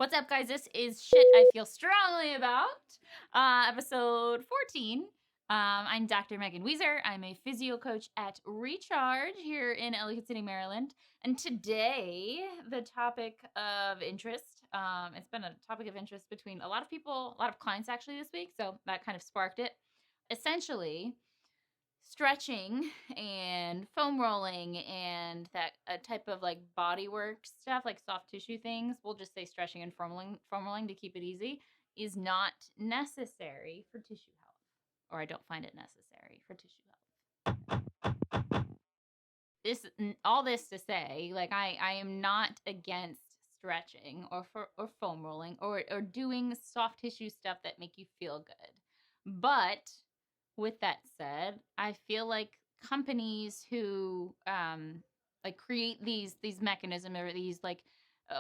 What's up, guys? This is Shit I Feel Strongly About, episode 14. I'm Dr. Megan Weezer. I'm a physio coach at Recharge here in Ellicott City, Maryland. And today, the topic of interest, it's been a topic of interest between a lot of people, a lot of clients actually this week, so that kind of sparked it. Essentially, stretching and foam rolling and that type of like body work stuff, like soft tissue things, we'll just say stretching and foam rolling to keep it easy, is not necessary for tissue health, or I don't find it necessary for tissue health. All this to say, like I am not against stretching or foam rolling or doing soft tissue stuff that make you feel good, but with that said, I feel like companies who like create these mechanisms or these like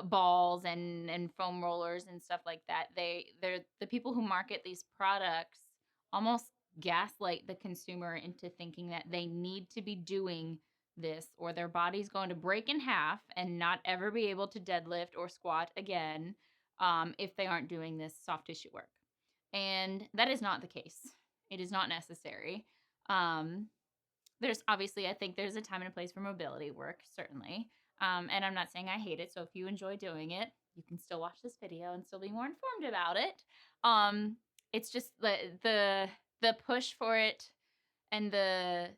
balls and foam rollers and stuff like that, they're the people who market these products almost gaslight the consumer into thinking that they need to be doing this or their body's going to break in half and not ever be able to deadlift or squat again if they aren't doing this soft tissue work. And that is not the case. It is not necessary. There's obviously, I think there's a time and a place for mobility work, certainly. And I'm not saying I hate it. So if you enjoy doing it, you can still watch this video and still be more informed about it. It's just the push for it and the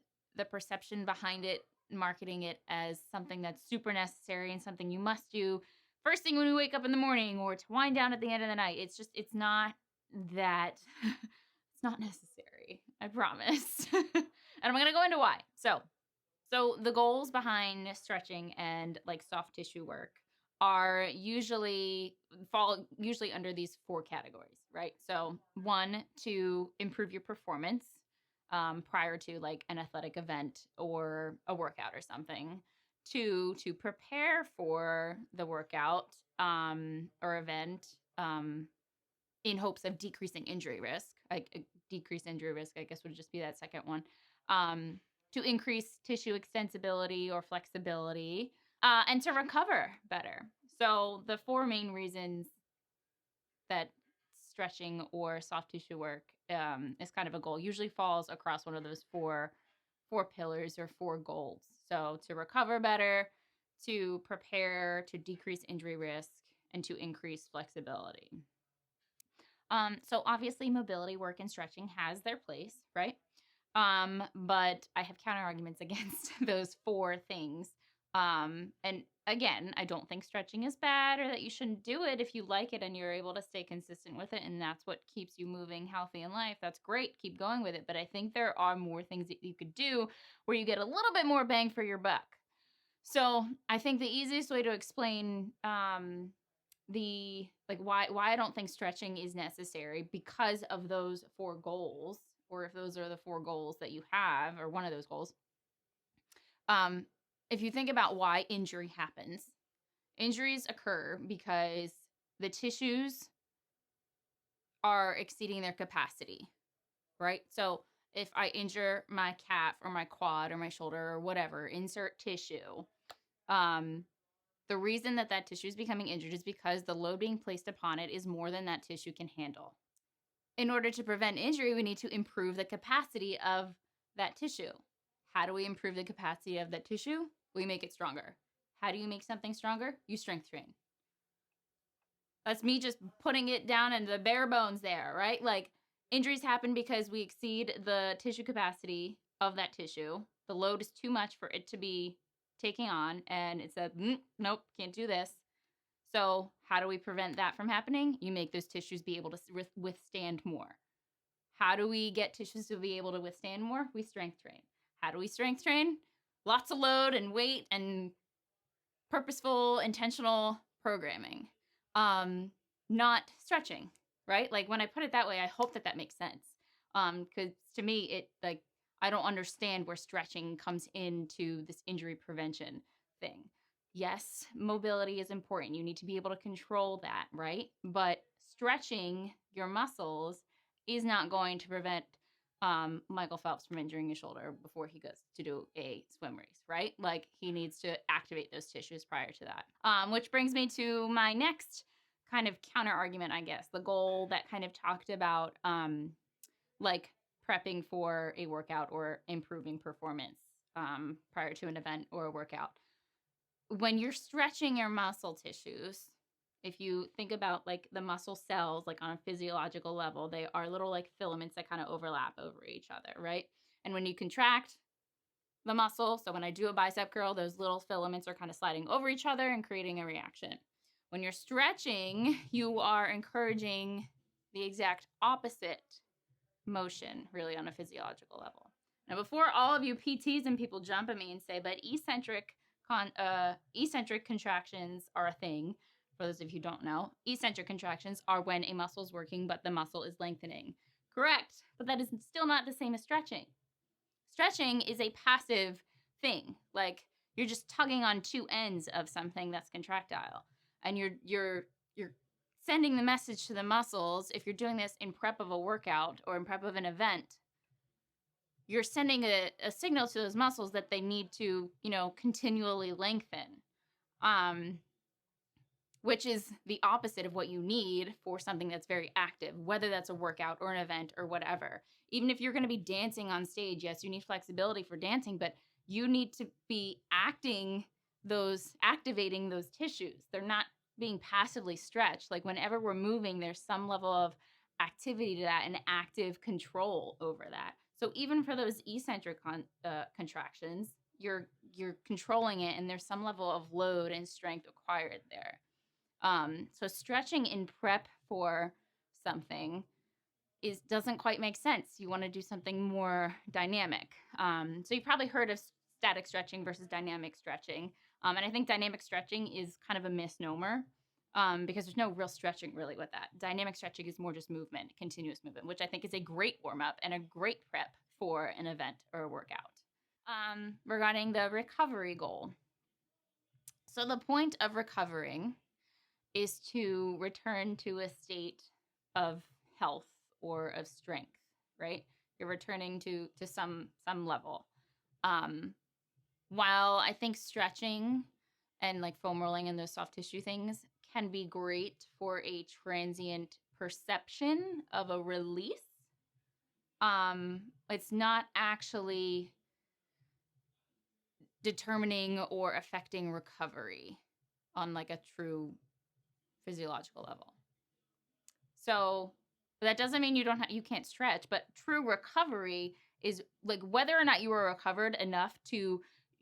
perception behind it, marketing it as something that's super necessary and something you must do first thing when you wake up in the morning or to wind down at the end of the night. It's not that. It's not necessary, I promise. And I'm going to go into why. So the goals behind stretching and like soft tissue work are fall usually under these 4 categories, right? So 1, to improve your performance prior to like an athletic event or a workout or something. 2, to prepare for the workout or event in hopes of decreasing injury risk. Decrease injury risk, I guess, would just be that second one. To increase tissue extensibility or flexibility, and to recover better. So the 4 main reasons that stretching or soft tissue work is kind of a goal usually falls across one of those four pillars or 4 goals. So to recover better, to prepare, to decrease injury risk, and to increase flexibility. So obviously mobility work and stretching has their place, right? But I have counter arguments against those 4 things. And again, I don't think stretching is bad or that you shouldn't do it if you like it and you're able to stay consistent with it and that's what keeps you moving healthy in life. That's great. Keep going with it. But I think there are more things that you could do where you get a little bit more bang for your buck. So I think the easiest way to explain why I don't think stretching is necessary because of those 4 goals, or if those are the 4 goals that you have, or one of those goals. If you think about why injury happens, injuries occur because the tissues are exceeding their capacity, right? So if I injure my calf or my quad or my shoulder or whatever, insert tissue, the reason that tissue is becoming injured is because the load being placed upon it is more than that tissue can handle. In order to prevent injury, we need to improve the capacity of that tissue. How do we improve the capacity of that tissue? We make it stronger. How do you make something stronger? You strength train. That's me just putting it down in the bare bones there, right? Like, injuries happen because we exceed the tissue capacity of that tissue. The load is too much for it to be taking on, and it said, nope, can't do this. So how do we prevent that from happening? You make those tissues be able to withstand more. How do we get tissues to be able to withstand more? We strength train. How do we strength train? Lots of load and weight and purposeful, intentional programming. Not stretching, right? Like when I put it that way, I hope that makes sense. Because to me, it like, I don't understand where stretching comes into this injury prevention thing. Yes, mobility is important. You need to be able to control that, right? But stretching your muscles is not going to prevent Michael Phelps from injuring his shoulder before he goes to do a swim race, right? Like he needs to activate those tissues prior to that. Which brings me to my next kind of counter argument, I guess, the goal that kind of talked about like prepping for a workout or improving performance prior to an event or a workout. When you're stretching your muscle tissues, if you think about like the muscle cells, like on a physiological level, they are little like filaments that kind of overlap over each other, right? And when you contract the muscle, so when I do a bicep curl, those little filaments are kind of sliding over each other and creating a reaction. When you're stretching, you are encouraging the exact opposite motion, really, on a physiological level. Now, before all of you PTs and people jump at me and say, but eccentric contractions are a thing. For those of you who don't know, eccentric contractions are when a muscle is working, but the muscle is lengthening. Correct, but that is still not the same as stretching. Stretching is a passive thing. Like you're just tugging on two ends of something that's contractile, and you're sending the message to the muscles. If you're doing this in prep of a workout or in prep of an event, you're sending a signal to those muscles that they need to, continually lengthen, which is the opposite of what you need for something that's very active, whether that's a workout or an event or whatever. Even if you're going to be dancing on stage, yes, you need flexibility for dancing, but you need to be activating those tissues. They're not being passively stretched. Like whenever we're moving, there's some level of activity to that and active control over that. So even for those eccentric contractions, you're controlling it, and there's some level of load and strength acquired there. So stretching in prep for something doesn't quite make sense. You want to do something more dynamic. So you've probably heard of static stretching versus dynamic stretching. And I think dynamic stretching is kind of a misnomer because there's no real stretching really with that. Dynamic stretching is more just movement, continuous movement, which I think is a great warm-up and a great prep for an event or a workout. Regarding the recovery goal. So the point of recovering is to return to a state of health or of strength, right? You're returning to some level. While I think stretching and like foam rolling and those soft tissue things can be great for a transient perception of a release, it's not actually determining or affecting recovery on like a true physiological level. So that doesn't mean you can't stretch, but true recovery is like whether or not you are recovered enough to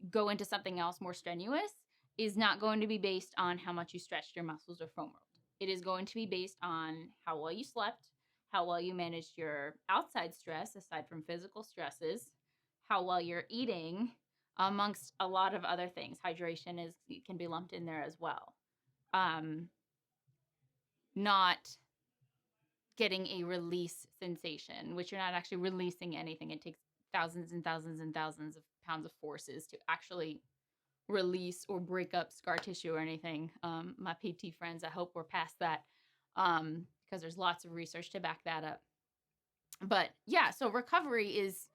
go into something else more strenuous is not going to be based on how much you stretched your muscles or foam rolled. It is going to be based on how well you slept, how well you managed your outside stress aside from physical stresses, how well you're eating, amongst a lot of other things. Hydration can be lumped in there as well. Not getting a release sensation, which you're not actually releasing anything. It takes thousands and thousands and thousands of pounds of forces to actually release or break up scar tissue or anything. My PT friends, I hope we're past that because there's lots of research to back that up. But yeah, so recovery is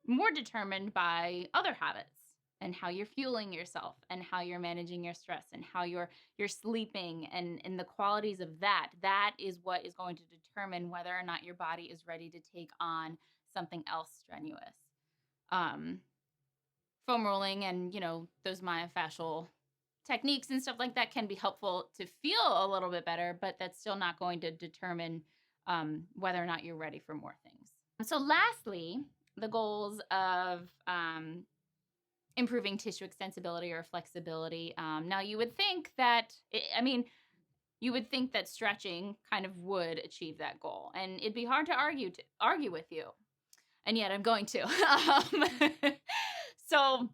more determined by other habits and how you're fueling yourself and how you're managing your stress and how you're sleeping and the qualities of that. That is what is going to determine whether or not your body is ready to take on something else strenuous. Foam rolling and, those myofascial techniques and stuff like that can be helpful to feel a little bit better, but that's still not going to determine whether or not you're ready for more things. So lastly, the goals of improving tissue extensibility or flexibility. Now, you would think that, stretching kind of would achieve that goal, and it'd be hard to argue with you, and yet I'm going to. So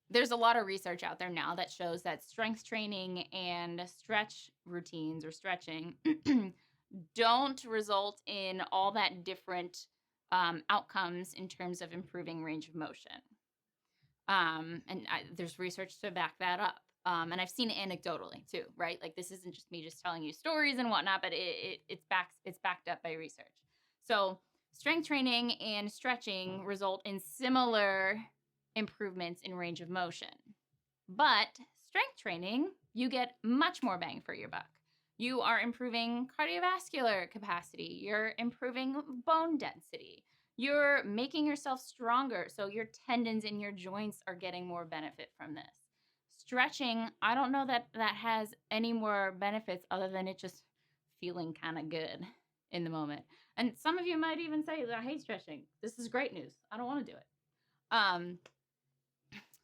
there's a lot of research out there now that shows that strength training and stretch routines or stretching don't result in all that different outcomes in terms of improving range of motion. There's research to back that up. And I've seen it anecdotally too, right? Like this isn't just me just telling you stories and whatnot, but it's backed up by research. So strength training and stretching result in similar improvements in range of motion. But strength training you get much more bang for your buck. You are improving cardiovascular capacity. You're improving bone density. You're making yourself stronger, so your tendons and your joints are getting more benefit from this. Stretching, I don't know that that has any more benefits other than it just feeling kind of good in the moment. And some of you might even say, I hate stretching. This is great news. I don't want to do it.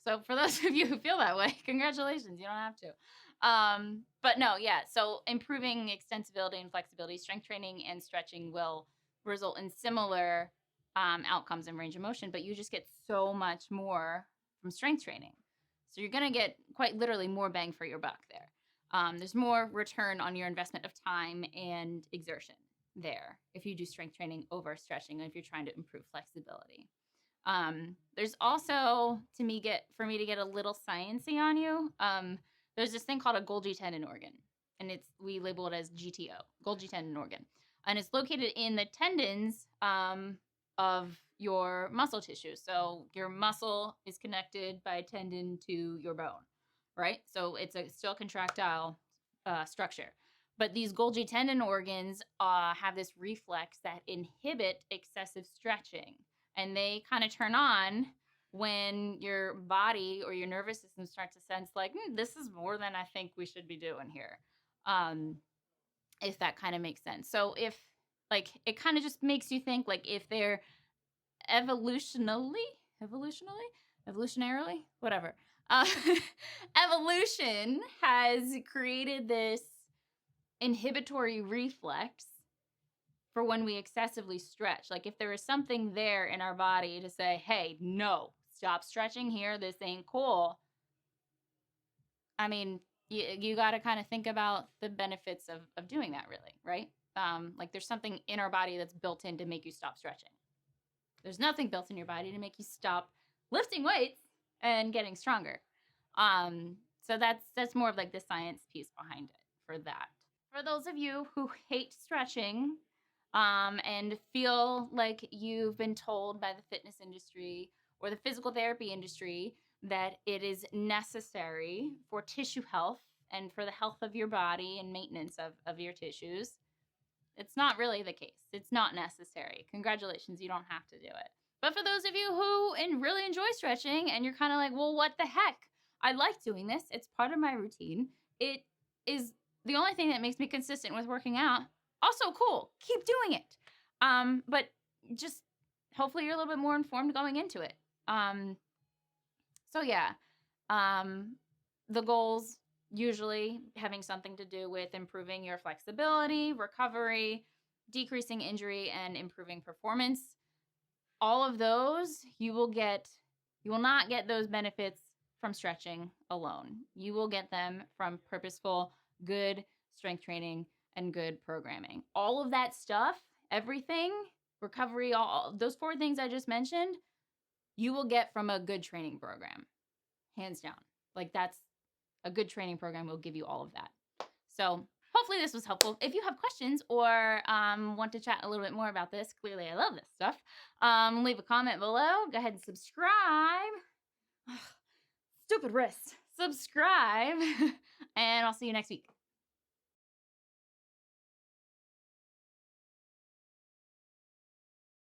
So for those of you who feel that way, congratulations. You don't have to. But no, yeah. So improving extensibility and flexibility, strength training and stretching will result in similar outcomes in range of motion, but you just get so much more from strength training. So you're going to get quite literally more bang for your buck there. There's more return on your investment of time and exertion there if you do strength training over stretching and if you're trying to improve flexibility. There's also for me to get a little sciencey on you. There's this thing called a Golgi tendon organ, and we label it as GTO, Golgi tendon organ, and it's located in the tendons of your muscle tissue. So your muscle is connected by a tendon to your bone, right? So it's a still contractile structure. But these Golgi tendon organs have this reflex that inhibit excessive stretching. And they kind of turn on when your body or your nervous system starts to sense like, this is more than I think we should be doing here. If that kind of makes sense. So if like, it kind of just makes you think like if they're evolutionarily, whatever. Evolution has created this inhibitory reflex for when we excessively stretch. Like if there is something there in our body to say, hey, no, stop stretching here. This ain't cool. I mean, you got to kind of think about the benefits of doing that really, right? Like there's something in our body that's built in to make you stop stretching. There's nothing built in your body to make you stop lifting weights and getting stronger. So that's more of like the science piece behind it for that. For those of you who hate stretching, and feel like you've been told by the fitness industry or the physical therapy industry that it is necessary for tissue health and for the health of your body and maintenance of your tissues, it's not really the case. It's not necessary. Congratulations, you don't have to do it. But for those of you who really enjoy stretching and you're kind of like, well, what the heck? I like doing this. It's part of my routine. It is the only thing that makes me consistent with working out. Also cool. Keep doing it. But just hopefully you're a little bit more informed going into it. So yeah, the goals usually having something to do with improving your flexibility, recovery, decreasing injury, and improving performance. All of those you will not get those benefits from stretching alone. You will get them from purposeful, good strength training and good programming. All of that stuff, everything, recovery, all those 4 things I just mentioned, you will get from a good training program. Hands down. Like that's a good training program will give you all of that. So hopefully this was helpful. If you have questions or want to chat a little bit more about this, clearly I love this stuff, leave a comment below. Go ahead and subscribe. Stupid wrist. Subscribe. And I'll see you next week.